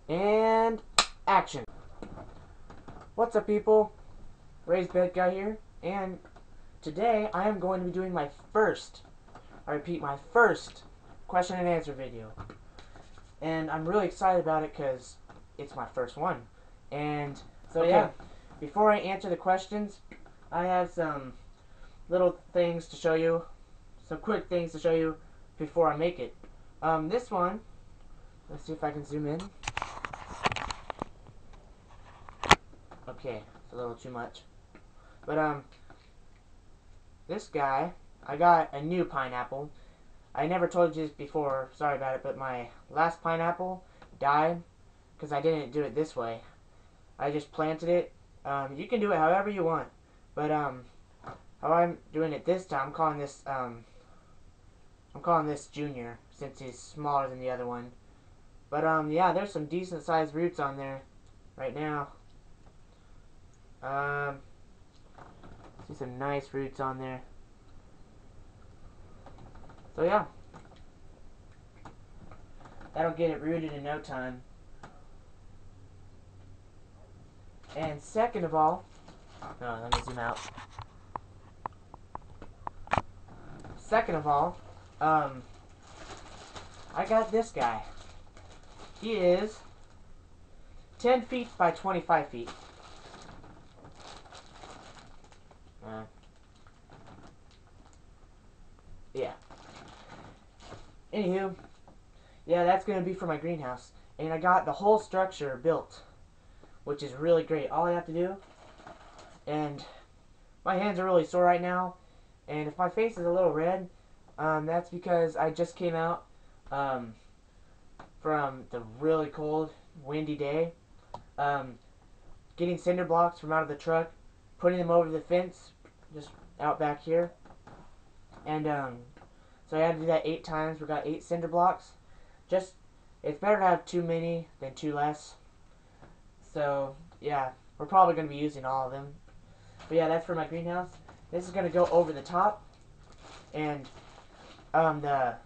And action. What's up, people? Raised Bed Guy here, and today I am going to be doing my first, I repeat, my first question and answer video. And I'm really excited about it because it's my first one. And so yeah, before I answer the questions, I have some little things to show you, some quick things to show you before I make it. This one, let's see if I can zoom in. Okay, it's a little too much. But, this guy, I got a new pineapple. I never told you this before, sorry about it, but my last pineapple died because I didn't do it this way. I just planted it. You can do it however you want, but, how I'm doing it this time, I'm calling this Junior, since he's smaller than the other one. But, yeah, there's some decent sized roots on there right now. See some nice roots on there. So yeah, that'll get it rooted in no time. And second of all, let me zoom out. Second of all, I got this guy. He is 10 feet by 25 feet. Yeah. Anywho, yeah, that's going to be for my greenhouse. And I got the whole structure built, which is really great. All I have to do, and my hands are really sore right now, and if my face is a little red, that's because I just came out from the really cold, windy day, getting cinder blocks from out of the truck, putting them over the fence, just out back here, and so I had to do that 8 times. We got 8 cinder blocks. It's better to have too many than too less. So yeah, we're probably going to be using all of them. But yeah, that's for my greenhouse. This is going to go over the top, and that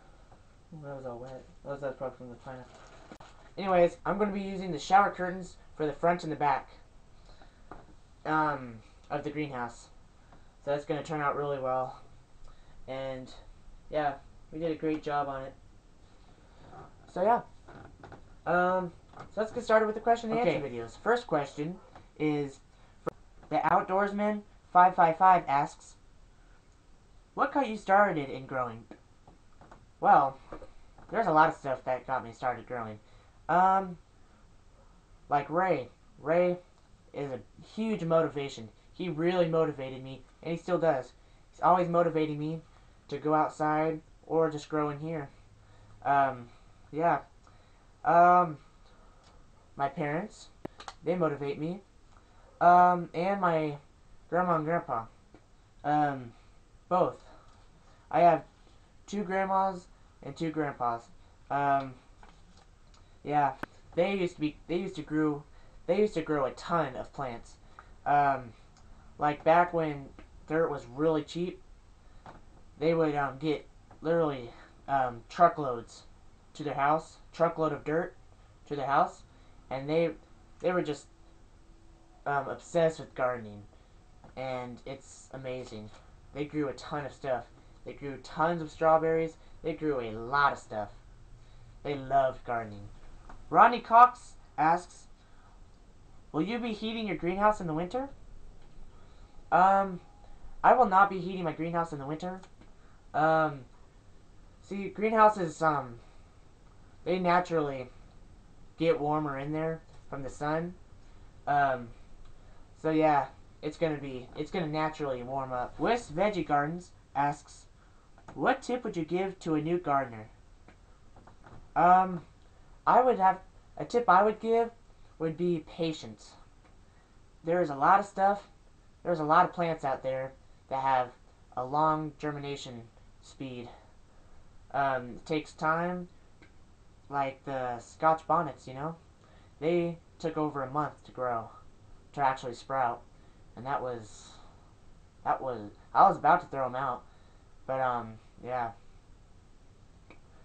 was all wet. That was probably from the pineapple. Anyways, I'm going to be using the shower curtains for the front and the back of the greenhouse. So that's going to turn out really well. And yeah, we did a great job on it. So yeah, so let's get started with the question and answer videos. First question is the Outdoorsman 555 asks, what got you started in growing? Well, there's a lot of stuff that got me started growing. Like Ray. Ray is a huge motivation. He really motivated me, and he still does. He's always motivating me to go outside or just grow in here. Yeah. My parents, they motivate me. And my grandma and grandpa. Both. I have 2 grandmas and 2 grandpas. Yeah. They used to grow a ton of plants. Like back when dirt was really cheap, they would get literally truckloads to their house, truckload of dirt to their house, and they were just obsessed with gardening, and it's amazing. They grew a ton of stuff. They grew tons of strawberries. They grew a lot of stuff. They loved gardening. Ronnie Cox asks, will you be heating your greenhouse in the winter? I will not be heating my greenhouse in the winter. See, greenhouses, they naturally get warmer in there from the sun. So yeah, it's gonna naturally warm up. West Veggie Gardens asks, what tip would you give to a new gardener? A tip I would give would be patience. There's a lot of plants out there that have a long germination speed. It takes time, like the Scotch bonnets, you know? They took over a month to grow, to actually sprout, and I was about to throw them out, but yeah.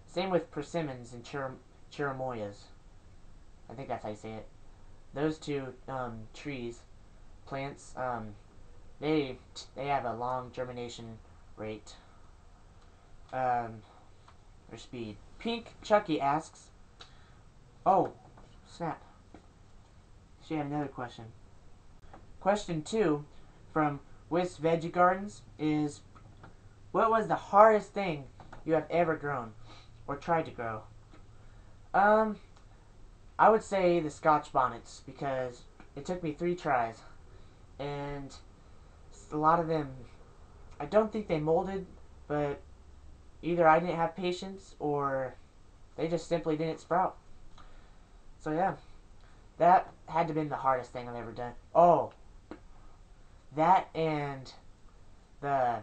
Same with persimmons and cherimoyas. I think that's how you say it. Those two trees, plants, they have a long germination rate, or speed. Pink Chucky asks, oh, snap. She had another question. Question 2 from Wiss Veggie Gardens is, what was the hardest thing you have ever grown or tried to grow? I would say the Scotch bonnets, because it took me 3 tries, and a lot of them, I don't think they molded, but either I didn't have patience or they just simply didn't sprout. So yeah, that had to have been the hardest thing I've ever done. Oh, that and the,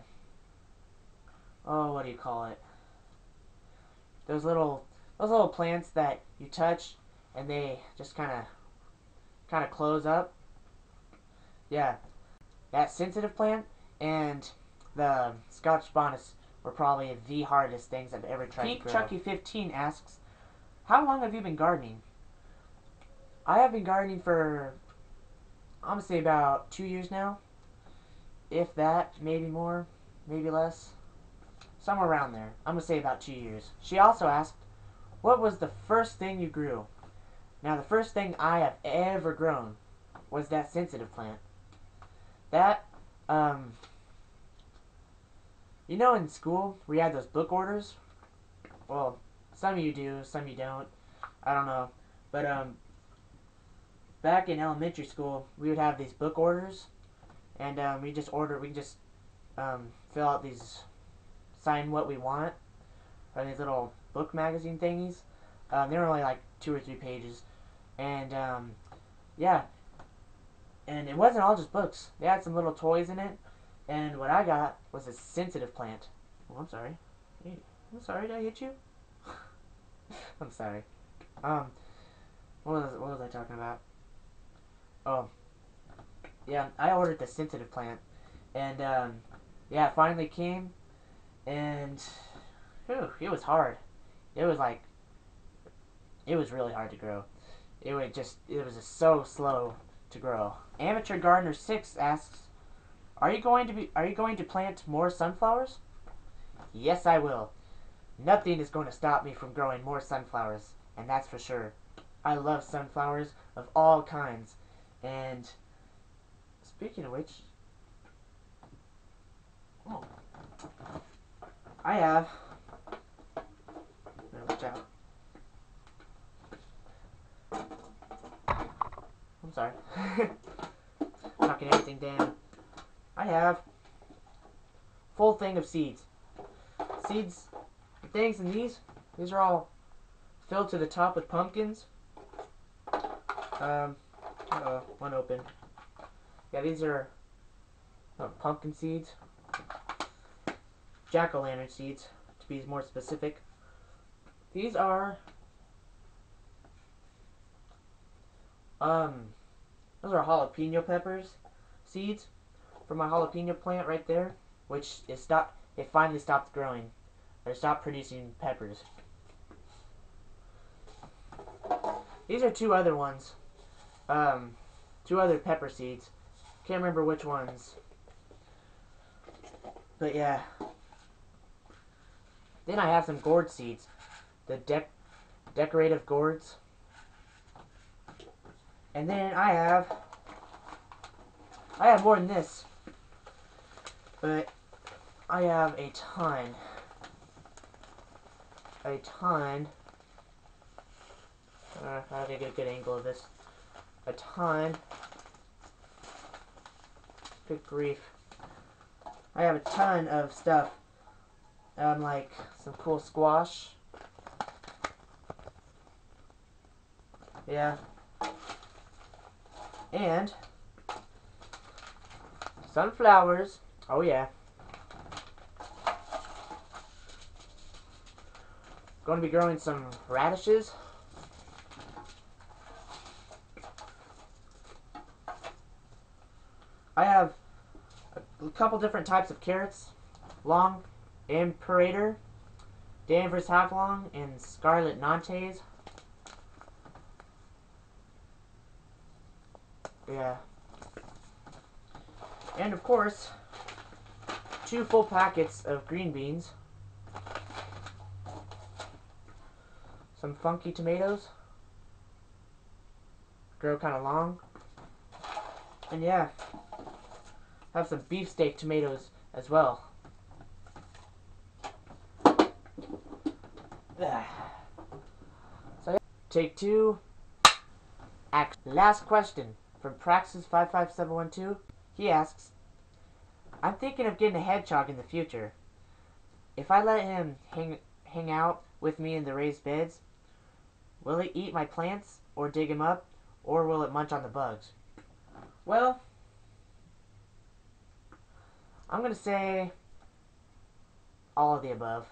oh, what do you call it? Those little plants that you touch and they just kind of close up. Yeah, that sensitive plant and the Scotch bonnets were probably the hardest things I've ever tried to grow. Chucky 15 asks, how long have you been gardening? I have been gardening for, I'm going to say about 2 years now. If that, maybe more, maybe less. Somewhere around there. I'm going to say about 2 years. She also asked, what was the first thing you grew? Now, the first thing I have ever grown was that sensitive plant. That, you know, in school, we had those book orders? Well, some of you do, some of you don't. I don't know. But, back in elementary school, we would have these book orders. And, we just fill out these, sign what we want. Or these little book magazine thingies. They were only like 2 or 3 pages. And, yeah. And it wasn't all just books. They had some little toys in it. And what I got was a sensitive plant. Oh, I'm sorry. Hey, I'm sorry, did I hit you? I'm sorry. What was I talking about? Oh. Yeah, I ordered the sensitive plant. And, yeah, it finally came. And, whew, it was hard. It was really hard to grow. It was just so slow to grow. Amateur Gardener 6 asks, are you going to plant more sunflowers? Yes, I will. Nothing is going to stop me from growing more sunflowers, and that's for sure. I love sunflowers of all kinds. And speaking of which, oh, I have, watch out. I'm sorry. Knocking everything down. I have full thing of seeds. Seeds, the things in these are all filled to the top with pumpkins. One open. Yeah, these are pumpkin seeds. Jack-o'-lantern seeds, to be more specific. These are those are jalapeno peppers seeds from my jalapeno plant right there, which it finally stopped growing, or stopped producing peppers. These are 2 other ones, 2 other pepper seeds. Can't remember which ones, but yeah. Then I have some gourd seeds, the decorative gourds. And then I have more than this, but I have a ton. How do I get a good angle of this? A ton. Good grief. I have a ton of stuff. Like some cool squash. Yeah. And sunflowers. Oh yeah. Going to be growing some radishes. I have a couple different types of carrots. Long Imperator, Danvers Half Long, and Scarlet Nantes. Yeah. And of course, 2 full packets of green beans. Some funky tomatoes. Grow kind of long. And yeah, have some beefsteak tomatoes as well. So yeah, take 2. Last question from Praxis55712. He asks, I'm thinking of getting a hedgehog in the future. If I let him hang out with me in the raised beds, will it eat my plants or dig them up, or will it munch on the bugs? Well, I'm gonna say all of the above.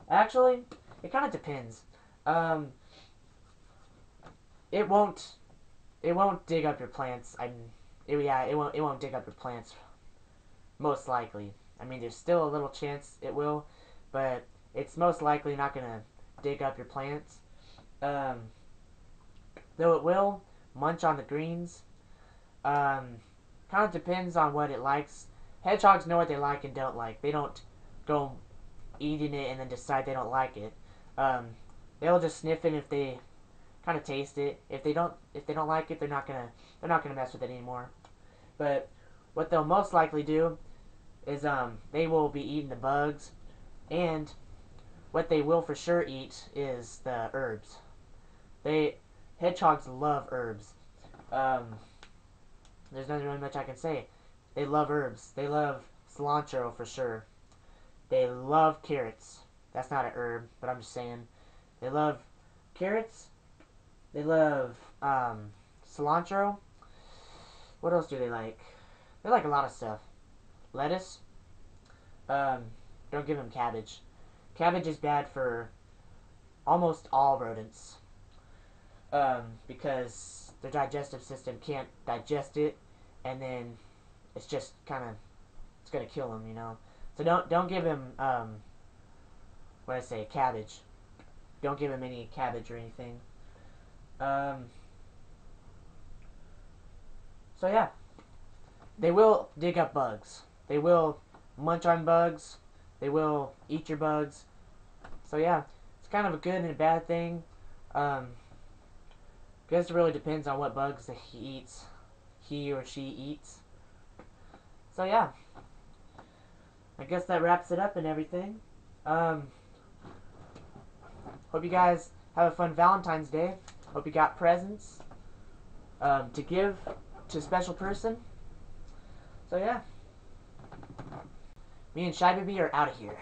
Actually, it kind of depends. Um, it won't dig up your plants. It won't dig up your plants, most likely. I mean, there's still a little chance it will, but it's most likely not gonna dig up your plants. Though it will munch on the greens. Kind of depends on what it likes. Hedgehogs know what they like and don't like. They don't go eating it and then decide they don't like it. They'll just sniff it if they kind of taste it. If they don't like it, they're not gonna mess with it anymore. But what they'll most likely do is they will be eating the bugs, and what they will for sure eat is the herbs. Hedgehogs love herbs. There's nothing really much I can say. They love herbs. They love cilantro for sure. They love carrots. That's not a herb, but I'm just saying. They love carrots. They love cilantro. What else do they like? They like a lot of stuff. Lettuce. Don't give them cabbage. Cabbage is bad for almost all rodents. Because their digestive system can't digest it, and then it's just it's gonna kill them, you know. So don't give him what I say, cabbage. Don't give him any cabbage or anything. So yeah, they will dig up bugs. They will munch on bugs. They will eat your bugs. So yeah, it's kind of a good and a bad thing. Guess it really depends on what bugs that he or she eats. So yeah, I guess that wraps it up and everything. Hope you guys have a fun Valentine's Day. Hope you got presents to give to a special person. So yeah, me and Shy Baby are out of here.